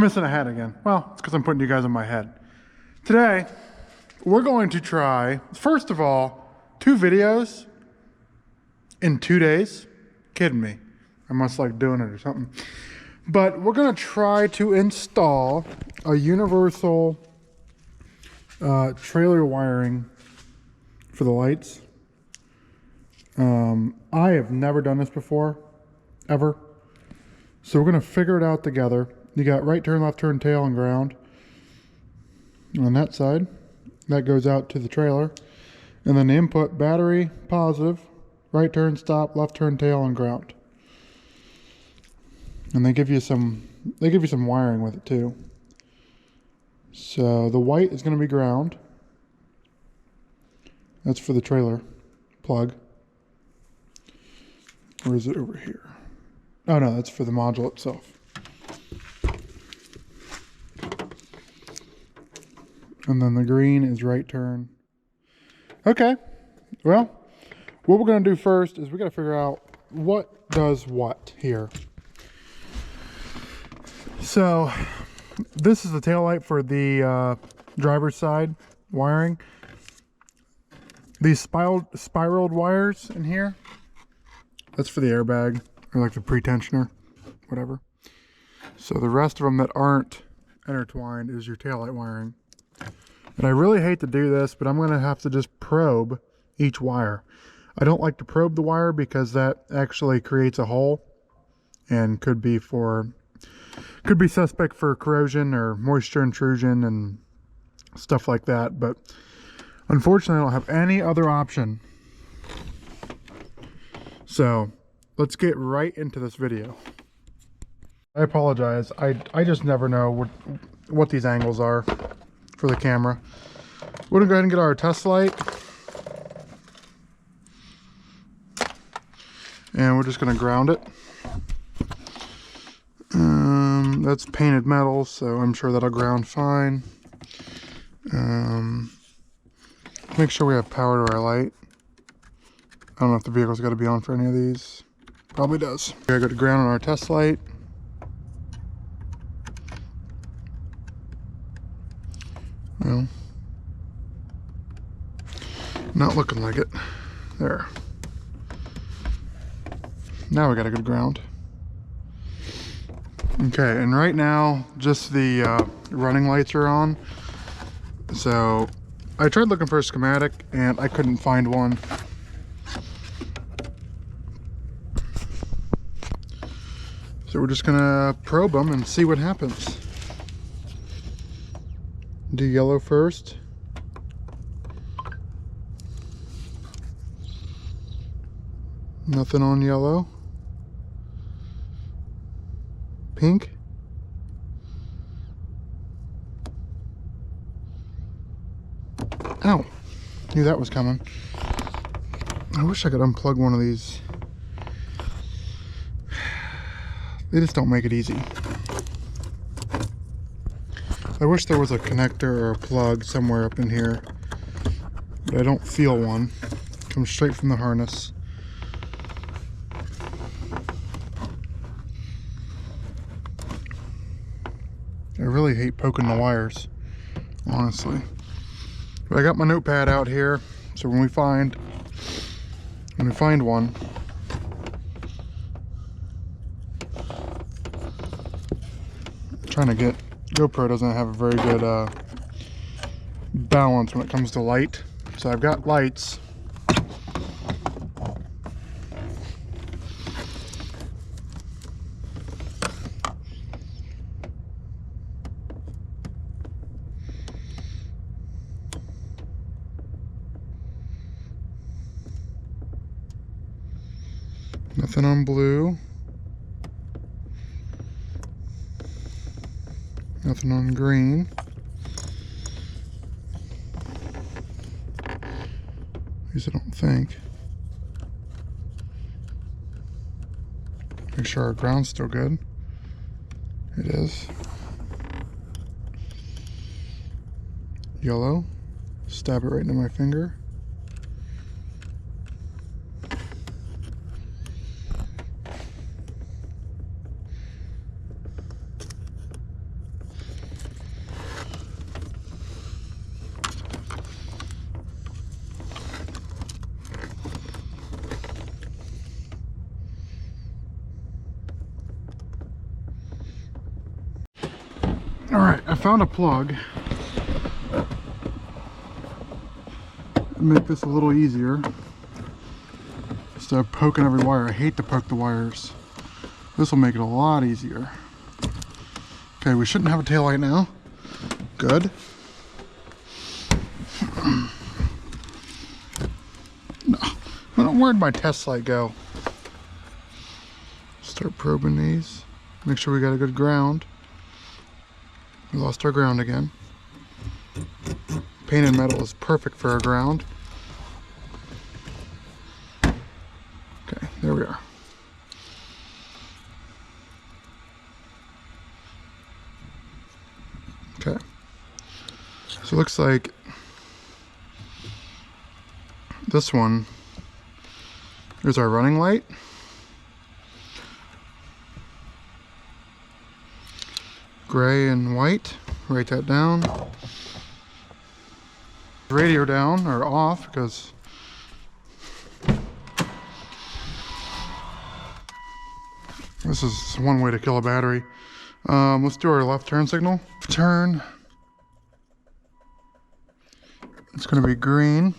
missing a head again. Well, it's because I'm putting you guys on my head. Today, we're going to try, first of all, 2 videos in 2 days. Kidding me. I must like doing it or something. But we're going to try to install a universal trailer wiring for the lights. I have never done this before, ever. So we're going to figure it out together. You got right turn, left turn, tail, and ground on that side. That goes out to the trailer. And then the input, battery, positive, right turn, stop, left turn, tail, and ground. And they give you some wiring with it too. So the white is going to be ground. That's for the trailer plug. Or is it over here? Oh no, that's for the module itself. And then the green is right turn. Okay, well, what we're going to do first is we got to figure out what does what here. So this is the tail light for the driver's side wiring. These spiraled wires in here, that's for the airbag, or like the pretensioner, whatever. So the rest of them that aren't intertwined is your taillight wiring. And I really hate to do this, but I'm going to have to just probe each wire. I don't like to probe the wire because that actually creates a hole and could be suspect for corrosion or moisture intrusion and stuff like that. But unfortunately, I don't have any other option. So let's get right into this video. I apologize. I just never know what these angles are for the camera. We're gonna go ahead and get our test light. And we're just gonna ground it. That's painted metal, so I'm sure that'll ground fine. Make sure we have power to our light. I don't know if the vehicle's got to be on for any of these. Probably does. We gotta go to ground on our test light. Well, not looking like it. There. Now we got a good ground. Okay, and right now just the running lights are on. So I tried looking for a schematic and I couldn't find one. So we're just gonna probe them and see what happens. Do yellow first. Nothing on yellow. Pink. Ow, knew that was coming. I wish I could unplug one of these. They just don't make it easy. I wish there was a connector or a plug somewhere up in here, but I don't feel one. Comes straight from the harness. I really hate poking the wires, honestly. But I got my notepad out here, so when we find one, I'm trying to get, GoPro doesn't have a very good balance when it comes to light. So I've got lights. Nothing on blue. Nothing on green. At least I don't think. Make sure our ground's still good. It is. Yellow. Stab it right into my finger. found a plug. Make this a little easier. Instead of poking every wire. I hate to poke the wires. This will make it a lot easier. Okay, we shouldn't have a taillight now. Good. No, where'd my test light go? Start probing these. Make sure we got a good ground. We lost our ground again. Painted metal is perfect for our ground. Okay, there we are. Okay, so it looks like this one is our running light. Gray and white, write that down. Radio down or off because this is one way to kill a battery. Let's do our left turn signal. Turn. It's going to be green.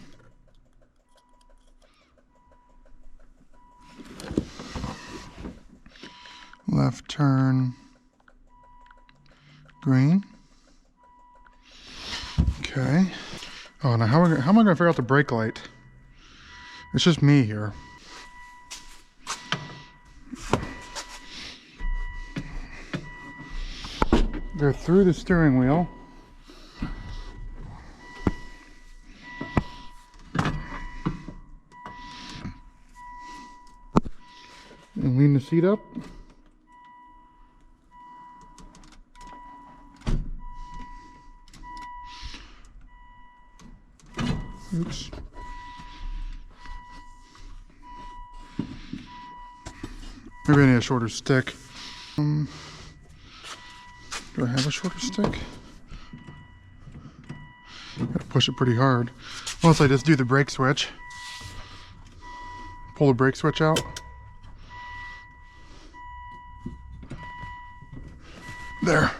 Left turn. Green. Okay. Oh, now how am I going to figure out the brake light? It's just me here. They're through the steering wheel. And lean the seat up. Oops. Maybe I need a shorter stick. Do I have a shorter stick? Gotta push it pretty hard. Unless I just do the brake switch. Pull the brake switch out. There.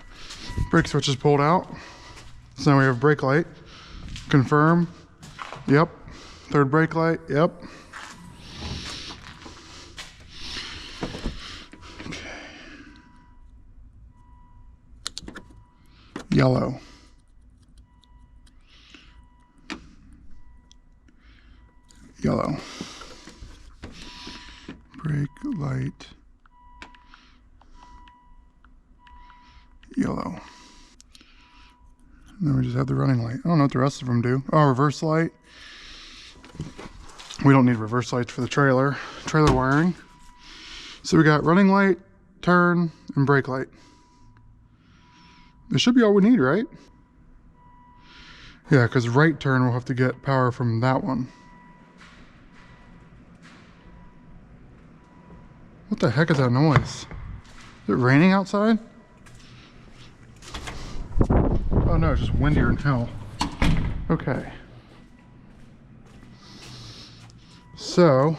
Brake switch is pulled out. So now we have brake light. Confirm. Yep. Third brake light. Yep. Okay. Yellow. Yellow. Brake light. Yellow. And then we just have the running light. I don't know what the rest of them do. Oh, reverse light. We don't need reverse lights for the trailer wiring. So we got running light, turn, and brake light. This should be all we need, right? Yeah, because right turn we'll have to get power from that one. What the heck is that noise? Is it raining outside? Oh no, it's just windier than hell. Okay. So,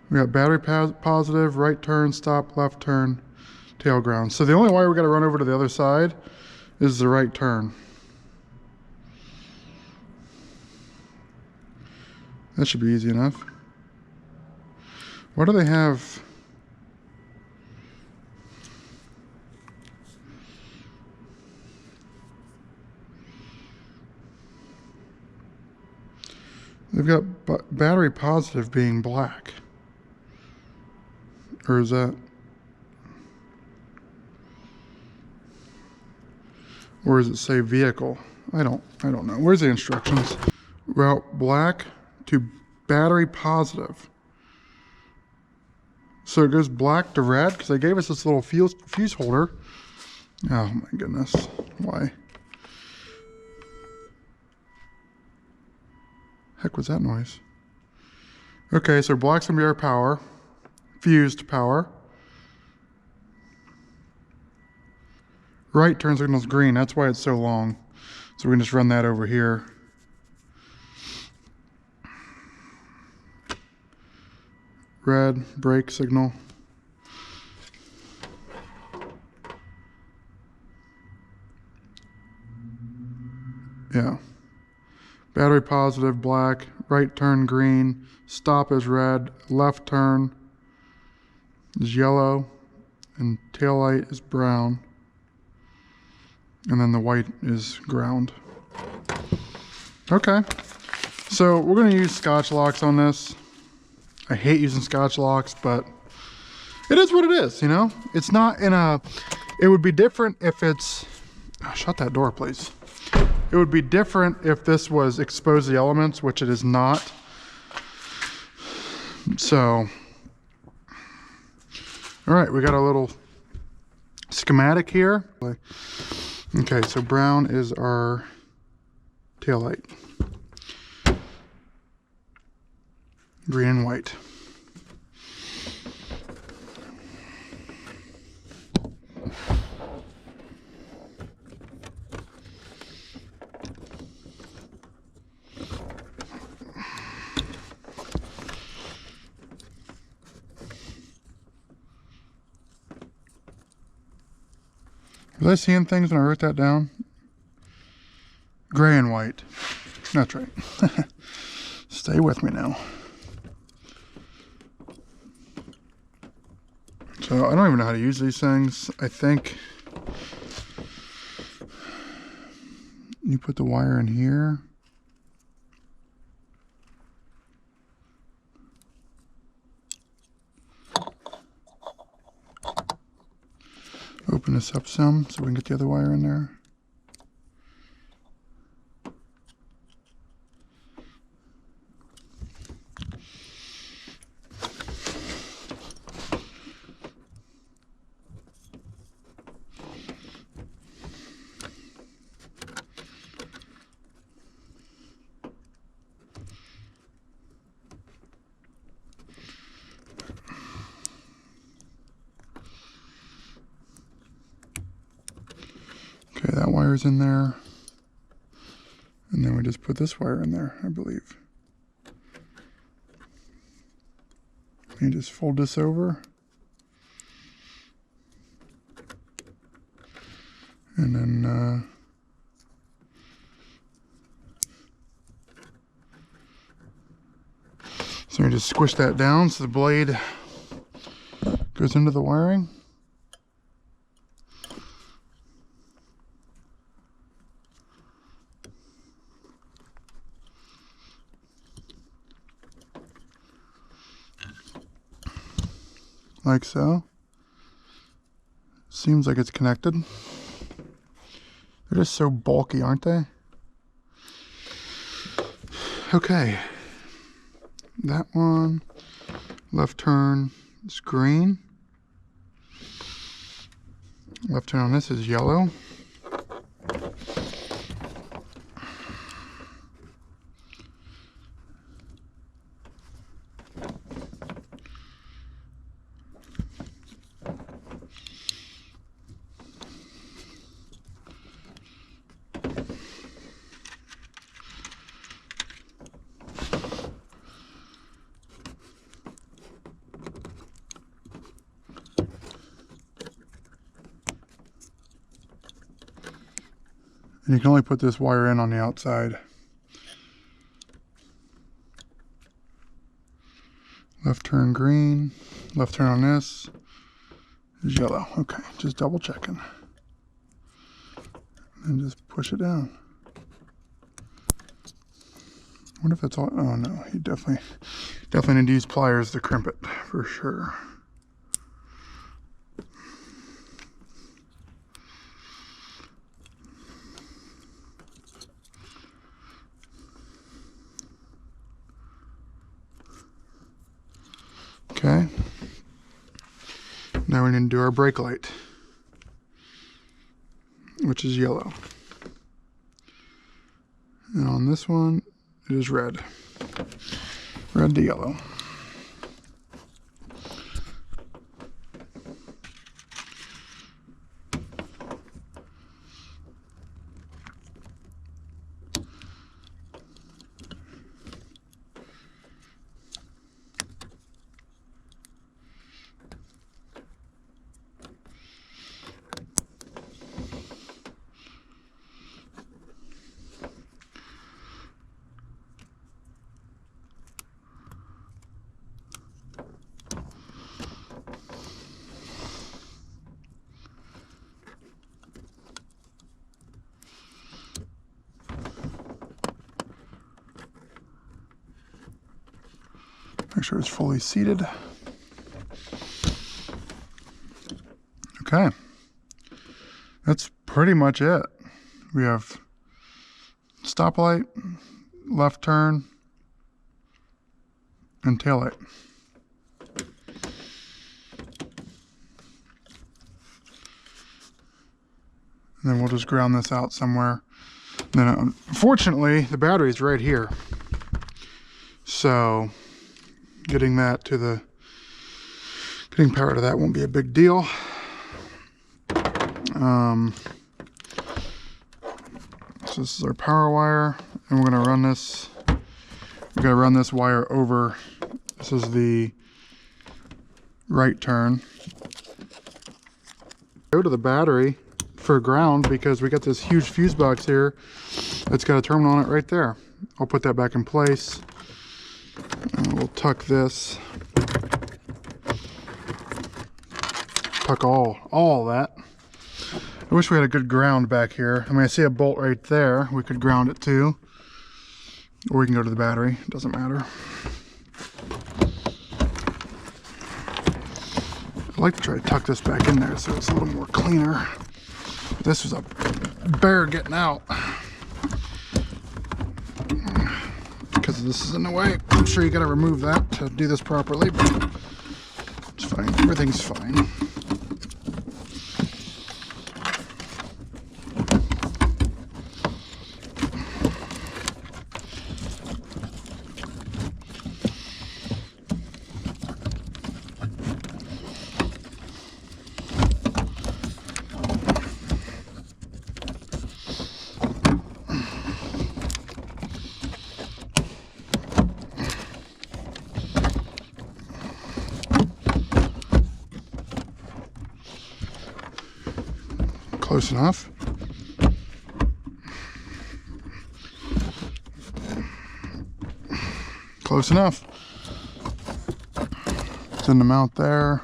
we got battery positive, right turn, stop, left turn, tail ground. So the only wire we got to run over to the other side is the right turn. That should be easy enough. Why do they have... They've got battery positive being black. Or is that... Or does it say vehicle? I don't know. Where's the instructions? Well, black to battery positive. So it goes black to red because they gave us this little fuse holder. Oh my goodness. Why? Heck was that noise? Okay, so black's gonna be our power. Fused power. Right turn signal's green, that's why it's so long. So we can just run that over here. Red, brake signal. Yeah. Battery positive, black. Right turn, green. Stop is red. Left turn is yellow. And tail light is brown. And then the white is ground. Okay. So we're going to use Scotch locks on this. I hate using Scotch locks, but it is what it is, you know? It's not in a... It would be different if it's... Oh, shut that door, please. It would be different if this was exposed to the elements, which it is not. So... Alright, we got a little schematic here. Okay, so brown is our tail light. Green and white. Was I seeing things when I wrote that down? Gray and white. That's right. Stay with me now. So I don't even know how to use these things. I think you put the wire in here. Open this up some so we can get the other wire in there. Okay, that wire's in there. And then we just put this wire in there, I believe. You just fold this over. And then so we just squish that down so the blade goes into the wiring. Like so. Seems like it's connected. They're just so bulky, aren't they? Okay. That one, left turn is green. Left turn on this is yellow. And you can only put this wire in on the outside. Left turn green, left turn on this is yellow. Okay, just double checking. And just push it down. I wonder if that's all. Oh no, you definitely need to use pliers to crimp it for sure. Okay. Now we need to do our brake light, which is yellow. And on this one, it is red. Red to yellow. Make sure it's fully seated. Okay. That's pretty much it. We have stoplight, left turn, and taillight. And then we'll just ground this out somewhere. And then unfortunately, the battery's right here. So getting power to that won't be a big deal. So this is our power wire, and we're gonna run this. We're gonna run this wire over. This is the right turn. Go to the battery for ground because we got this huge fuse box here that's got a terminal on it right there. I'll put that back in place. And we'll tuck this. Tuck all that. I wish we had a good ground back here. I mean, I see a bolt right there. We could ground it too. Or we can go to the battery. It doesn't matter. I like to try to tuck this back in there so it's a little more cleaner. This was a bear getting out. Because this is in the way. I'm sure you gotta remove that to do this properly, but it's fine. Everything's fine. Close enough. Close enough. It's in the mount there.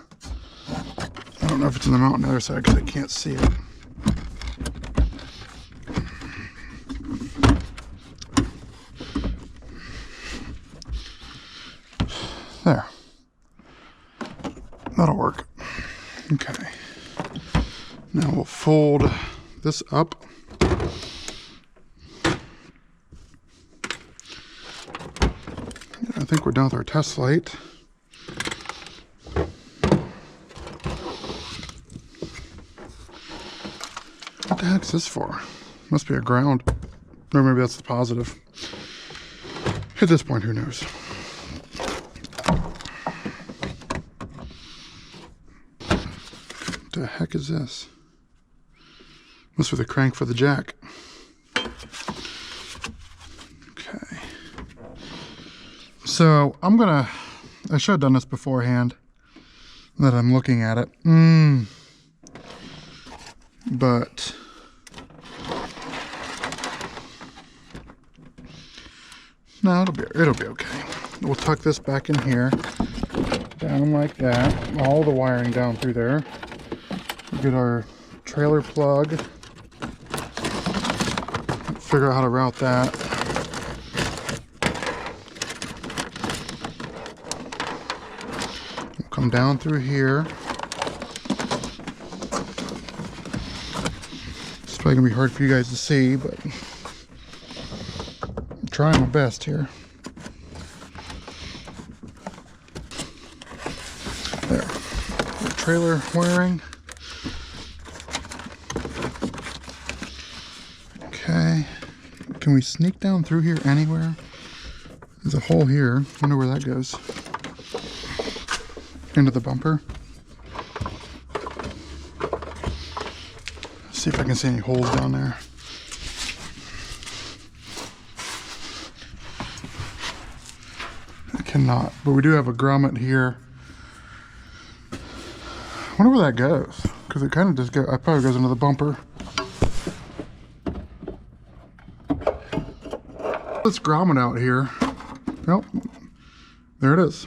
I don't know if it's in the mount on the other side because I can't see it. There. That'll work. Okay. Now we'll fold this up. I think we're done with our test light. What the heck's this for? Must be a ground. Or maybe that's the positive. At this point, who knows? What the heck is this? Must be the crank for the jack. Okay. So I should have done this beforehand that I'm looking at it. But no, it'll be okay. We'll tuck this back in here, down like that. All the wiring down through there. We'll get our trailer plug. Figure out how to route that. We'll come down through here. It's probably gonna be hard for you guys to see, but I'm trying my best here. There. The trailer wiring. Okay. Can we sneak down through here anywhere? There's a hole here. I wonder where that goes. Into the bumper. See if I can see any holes down there. I cannot, but we do have a grommet here. I wonder where that goes, because it kind of just goes, it probably goes into the bumper. Let's grommet out here. Nope, there it is.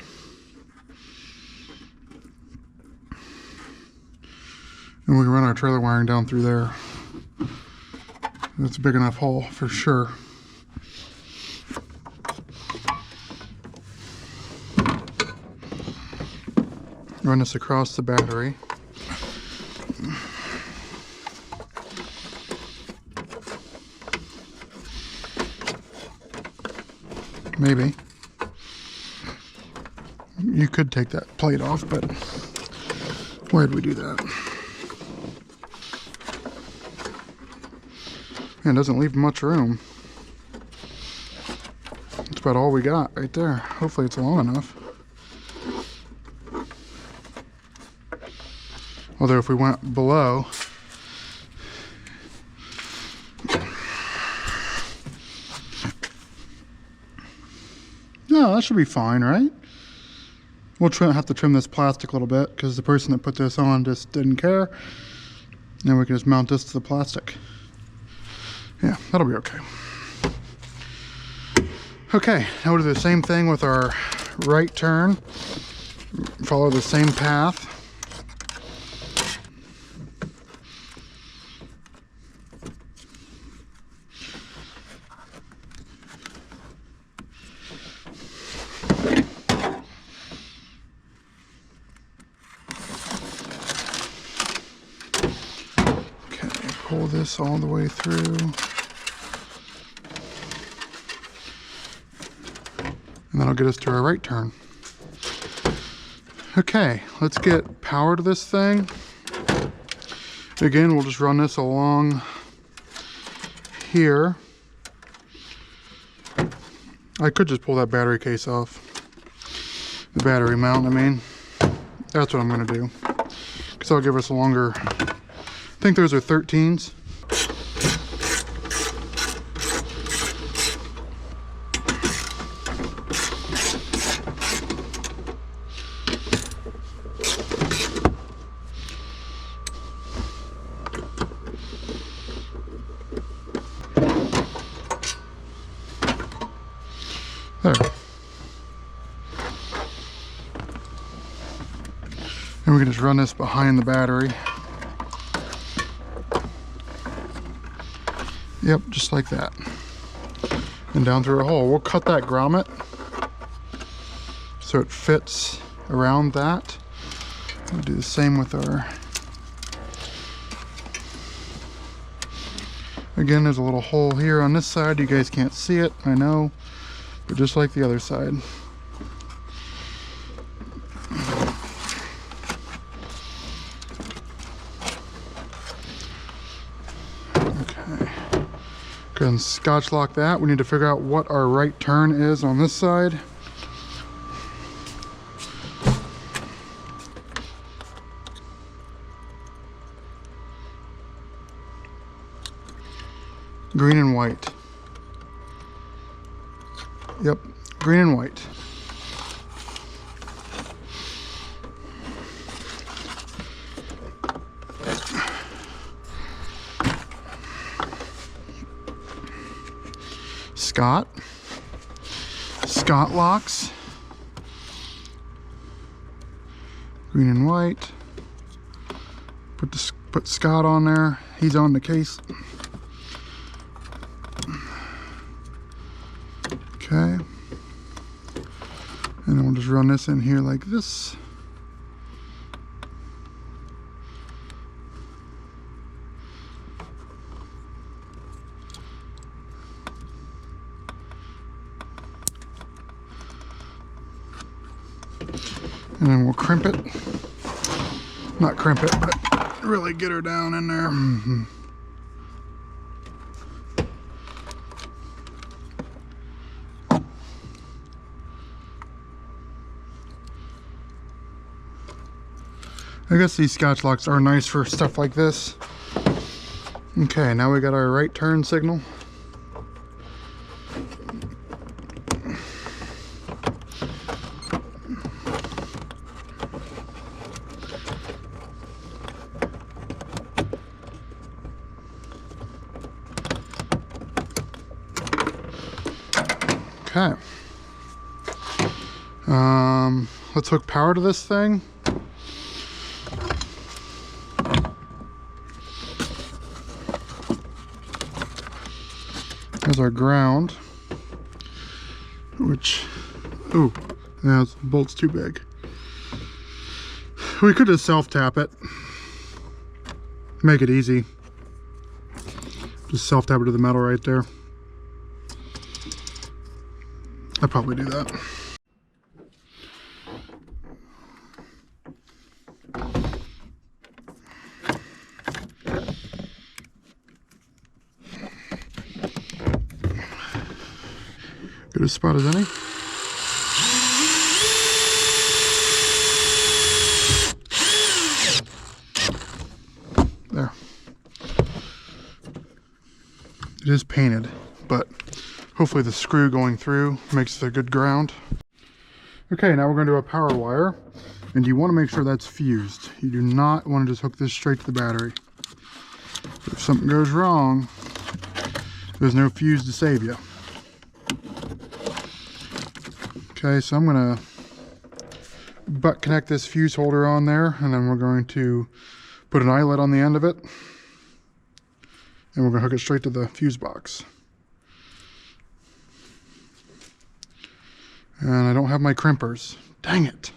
And we can run our trailer wiring down through there. That's a big enough hole for sure. Run this across the battery. Maybe. You could take that plate off, but why'd we do that? Man, it doesn't leave much room. That's about all we got right there. Hopefully it's long enough. Although if we went below, no, that should be fine, right? We'll have to trim this plastic a little bit because the person that put this on just didn't care. Then we can just mount this to the plastic. Yeah, that'll be okay. Okay, now we'll do the same thing with our right turn. Follow the same path. Pull this all the way through. And that'll get us to our right turn. Okay, let's get power to this thing. Again, we'll just run this along here. I could just pull that battery case off. The battery mount, I mean. That's what I'm gonna do. Because that'll give us a longer, I think those are 13s. There. And we can just run this behind the battery. Yep, just like that. And down through a hole. We'll cut that grommet so it fits around that. We'll do the same with our... Again, there's a little hole here on this side. You guys can't see it, I know. But just like the other side. Go ahead and scotch lock that. We need to figure out what our right turn is on this side. Green and white. Yep, green and white. Scott locks. Green and white. Put Scott on there. He's on the case. Okay. And then we'll just run this in here like this. And then we'll crimp it. Not crimp it, but really get her down in there. Mm-hmm. I guess these Scotch locks are nice for stuff like this. Okay, now we got our right turn signal. Okay. Let's hook power to this thing. There's our ground, which, ooh, yeah, the bolt's too big. We could just self-tap it. Make it easy. Just self-tap it to the metal right there. I'd probably do that. Good a spot as any. There. It is painted, but hopefully the screw going through makes a good ground. Okay, now we're going to do a power wire, and you want to make sure that's fused. You do not want to just hook this straight to the battery. If something goes wrong, there's no fuse to save you. Okay, so I'm going to butt connect this fuse holder on there, and then we're going to put an eyelet on the end of it, and we're going to hook it straight to the fuse box. And I don't have my crimpers. Dang it.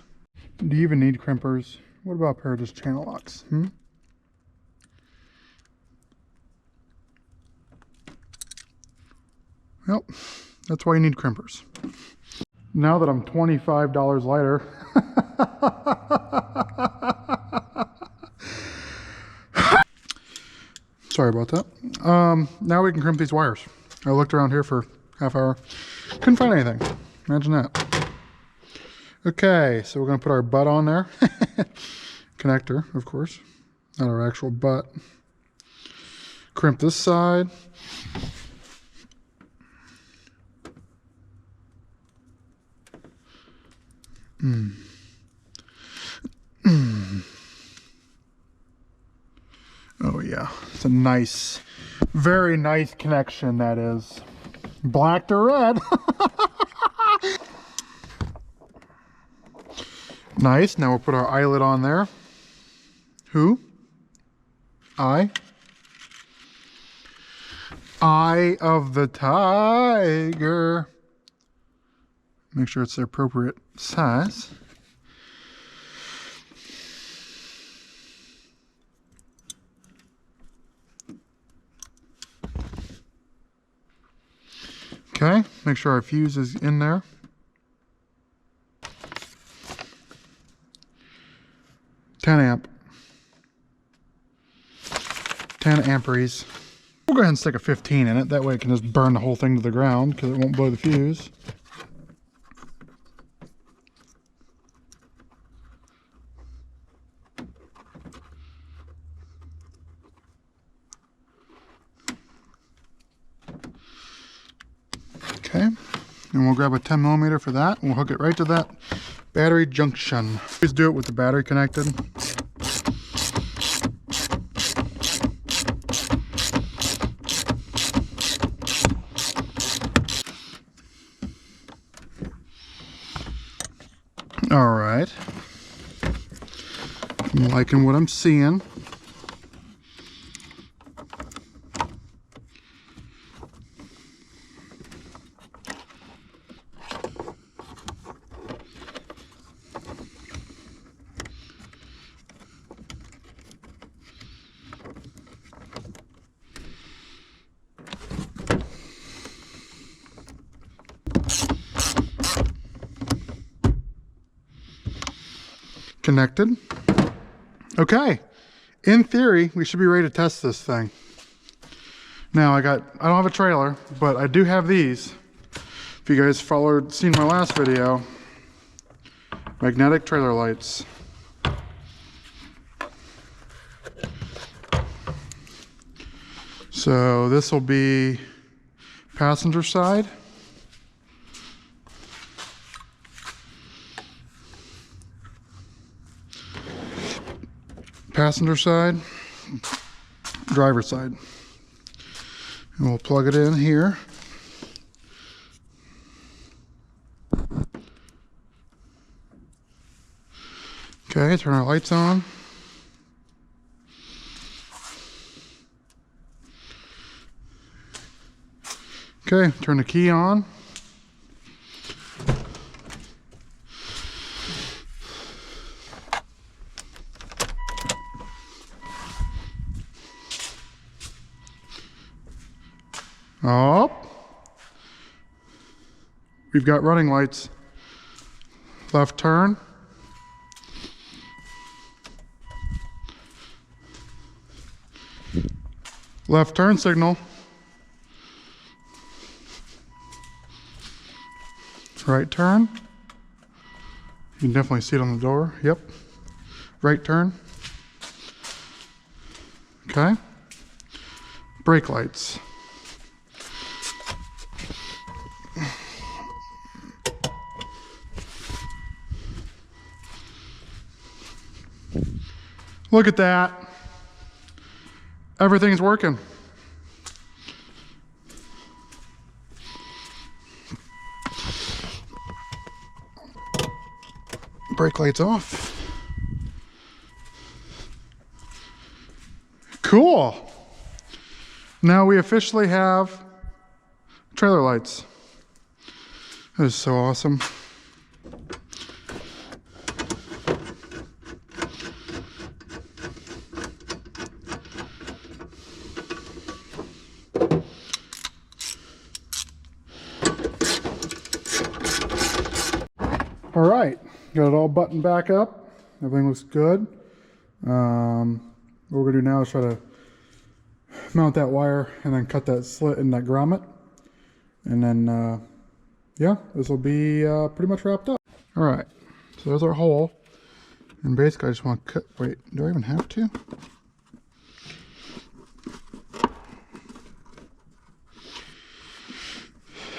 Do you even need crimpers? What about a pair of just channel locks? Well, that's why you need crimpers. Now that I'm $25 lighter, sorry about that. Now we can crimp these wires. I looked around here for half hour, couldn't find anything. Imagine that. Okay, so we're going to put our butt on there. Connector, of course, not our actual butt. Crimp this side. Oh yeah, it's a nice, very nice connection that is. Black to red. Nice, now we'll put our eyelet on there. Who? Eye of the tiger. Make sure it's the appropriate size. Okay, make sure our fuse is in there. $10 amp. 10 amperes. We'll go ahead and stick a 15 in it. That way it can just burn the whole thing to the ground because it won't blow the fuse. Okay, and we'll grab a 10 millimeter for that, and we'll hook it right to that battery junction. Please do it with the battery connected. All right, I'm liking what I'm seeing. Connected. Okay, in theory we should be ready to test this thing. Now I don't have a trailer, but I do have these. If you guys seen my last video, magnetic trailer lights. So this will be passenger side. Passenger side, driver side. And we'll plug it in here. Okay, turn our lights on. Okay, turn the key on. we've got running lights. Left turn. Left turn signal. Right turn. You can definitely see it on the door. Yep. Right turn. Okay. Brake lights. Look at that. Everything's working. Brake lights off. Cool. Now we officially have trailer lights. That is so awesome. All right, got it all buttoned back up. Everything looks good. What we're gonna do now is try to mount that wire and then cut that slit in that grommet. And then, yeah, this will be pretty much wrapped up. All right, so there's our hole. And basically I just want to cut, wait, do I even have to?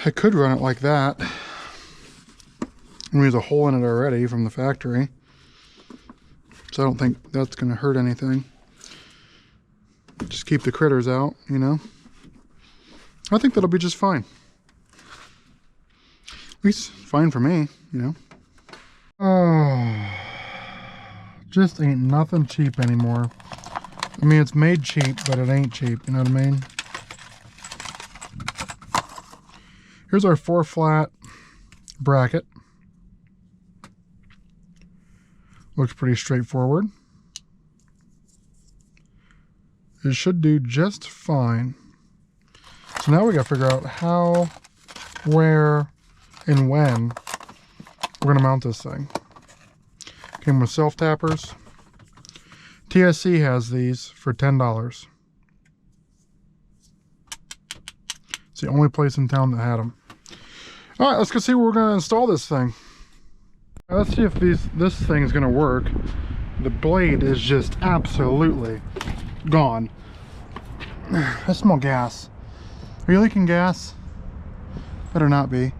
I could run it like that. I mean, there's a hole in it already from the factory. So I don't think that's going to hurt anything. Just keep the critters out, you know. I think that'll be just fine. At least fine for me, you know. Oh, just ain't nothing cheap anymore. I mean, it's made cheap, but it ain't cheap, you know what I mean? Here's our 4-flat bracket. Looks pretty straightforward. It should do just fine. So now we gotta figure out how, where, and when we're gonna mount this thing. Came with self-tappers. TSC has these for $10. It's the only place in town that had them. All right, let's go see where we're gonna install this thing. Let's see if this thing's gonna work. The blade is just absolutely gone. I smell gas. Are you leaking gas? Better not be.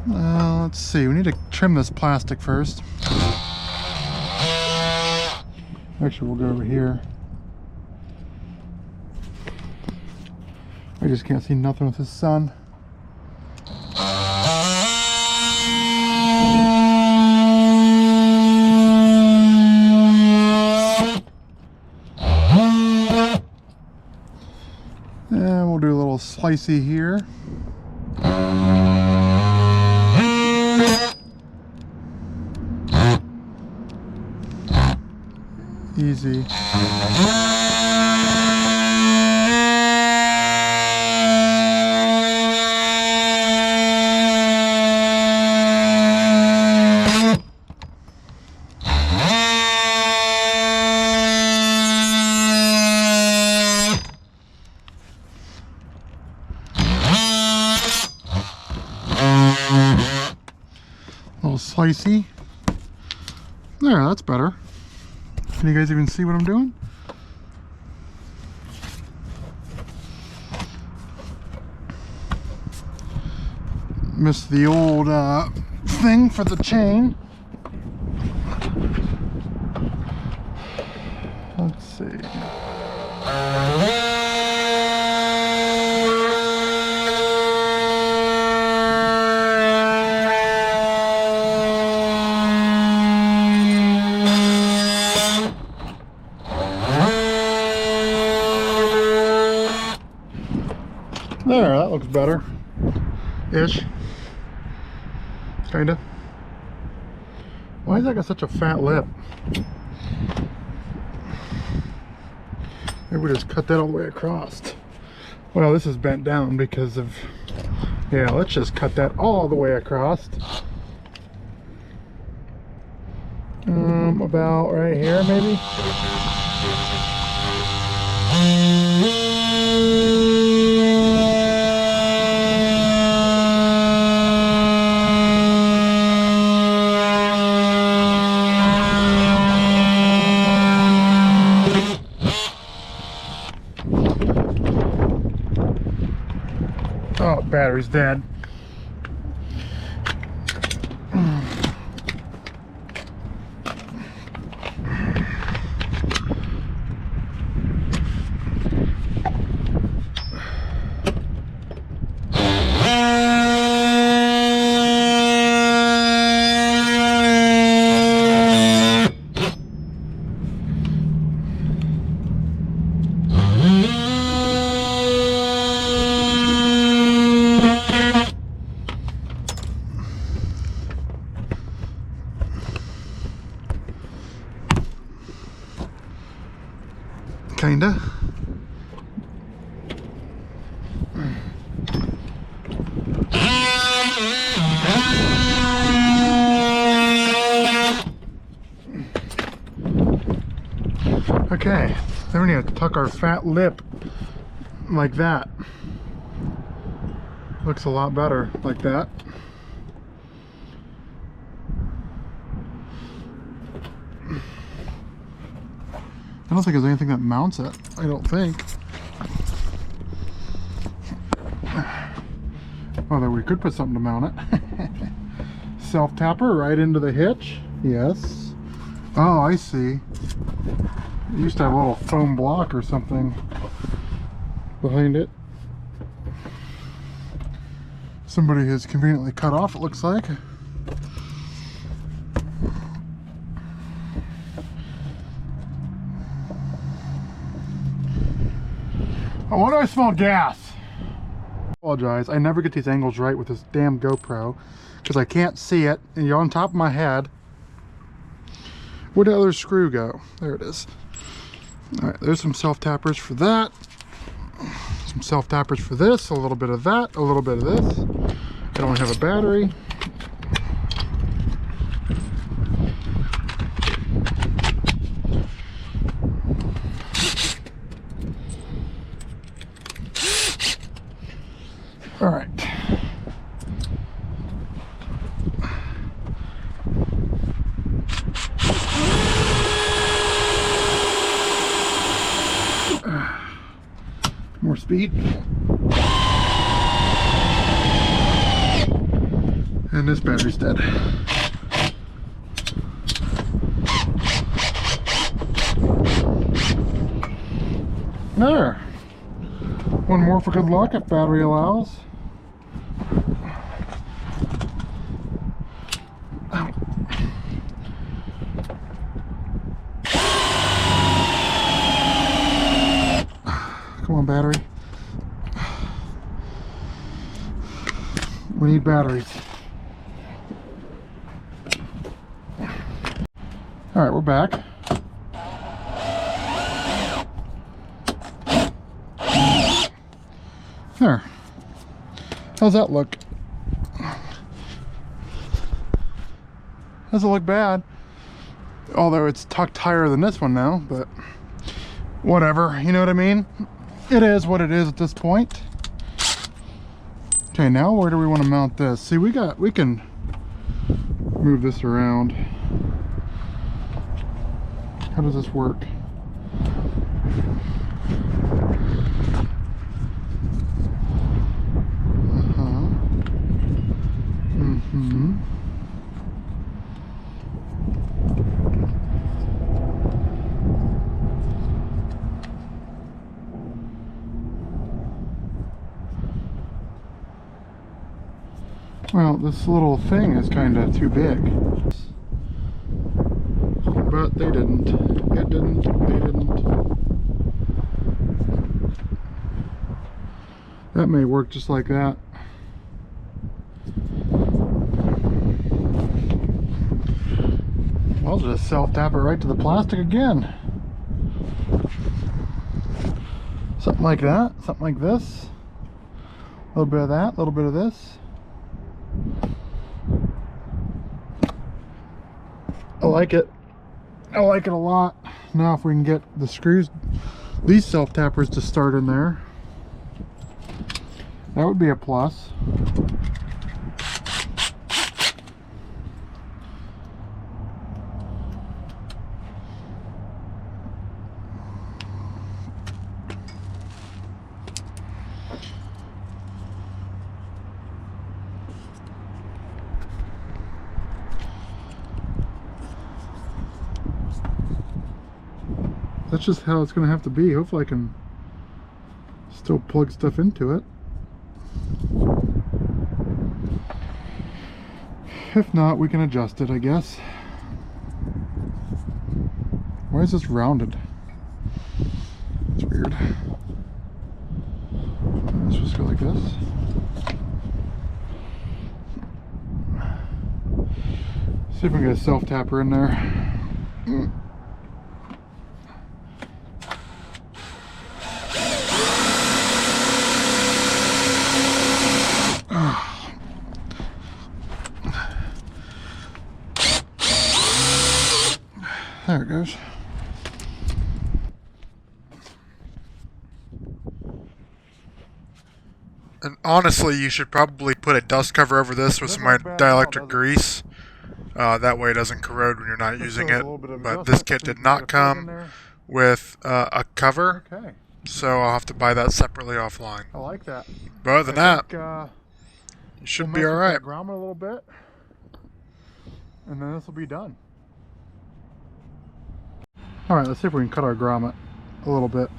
Let's see, we need to trim this plastic first. Actually, we'll go over here. I just can't see nothing with the sun. And we'll do a little slicey here. Easy. Little slicey. There, that's better. Can you guys even see what I'm doing? Missed the old thing for the chain. Let's see. There, that looks better. Ish. Kinda. Why is that got such a fat lip? Maybe we just cut that all the way across. Well, this is bent down because of Yeah, let's just cut that all the way across. About right here, maybe. Oh, battery's dead. Kinda. Okay, then we need to tuck our fat lip like that. Looks a lot better like that. I don't think there's anything that mounts it. I don't think. Although we could put something to mount it. Self-tapper right into the hitch. Yes. Oh, I see. It used to have a little foam block or something behind it. Somebody has conveniently cut off, it looks like. Oh, why do I smell gas? I apologize, I never get these angles right with this damn GoPro because I can't see it and you're on top of my head. Where'd the other screw go? There it is. Alright, there's some self-tappers for that. Some self-tappers for this, a little bit of that, a little bit of this. I don't have a battery. All right. More speed. And this battery's dead. There. One more for good luck if battery allows. Come on, battery. We need batteries. All right, we're back. There. How's that look? Doesn't look bad. Although it's tucked higher than this one now, but whatever, you know what I mean? It is what it is at this point. Okay, now where do we want to mount this? See, we can move this around. How does this work? Well, this little thing is kind of too big. But they didn't. It didn't. They didn't. That may work just like that. I'll just self-tap it right to the plastic again. Something like that. Something like this. A little bit of that, a little bit of this. I like it. I like it a lot. Now if we can get the screws, these self-tappers to start in there, that would be a plus. That's just how it's going to have to be. Hopefully I can still plug stuff into it. If not, we can adjust it, I guess. Why is this rounded? It's weird. Let's just go like this. See if we can get a self-tapper in there. There it goes. And honestly, you should probably put a dust cover over this with some dielectric grease. That way it doesn't corrode when you're not using it. But this kit did not come with a cover, so I'll have to buy that separately offline. I like that. But other than that, you should be alright. Grommet a little bit, and then this will be done. Alright, let's see if we can cut our grommet a little bit.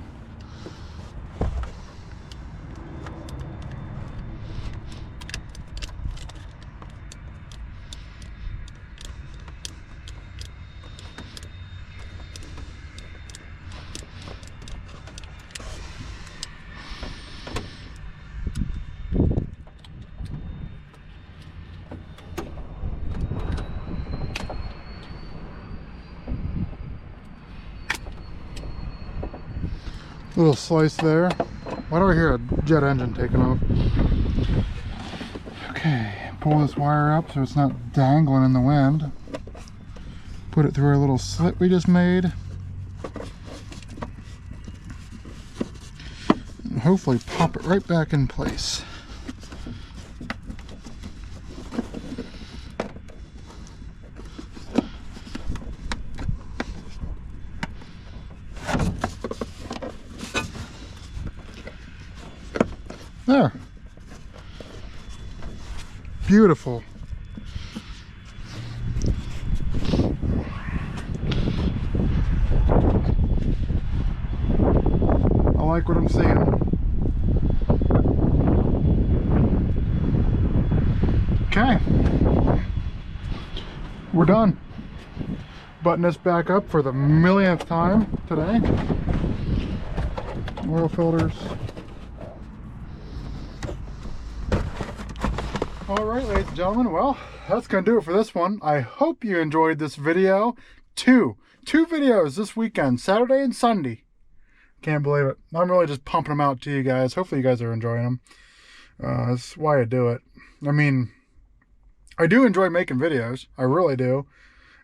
Little slice there. Why do I hear a jet engine taking off? Okay, pull this wire up so it's not dangling in the wind. Put it through our little slit we just made. And hopefully pop it right back in place. There. Beautiful. I like what I'm seeing. Okay. We're done. Button this back up for the millionth time today. Oil filters. Alright, ladies and gentlemen, well, that's going to do it for this one. I hope you enjoyed this video. Two videos this weekend, Saturday and Sunday. Can't believe it. I'm really just pumping them out to you guys. Hopefully you guys are enjoying them. That's why I do it. I mean, I do enjoy making videos. I really do.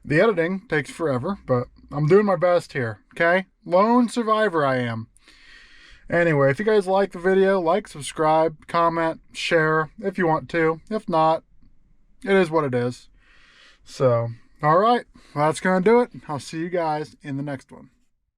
The editing takes forever, but I'm doing my best here, okay? Lone survivor I am. Anyway, if you guys like the video, like, subscribe, comment, share if you want to. If not, it is what it is. So, alright, well, that's going to do it. I'll see you guys in the next one.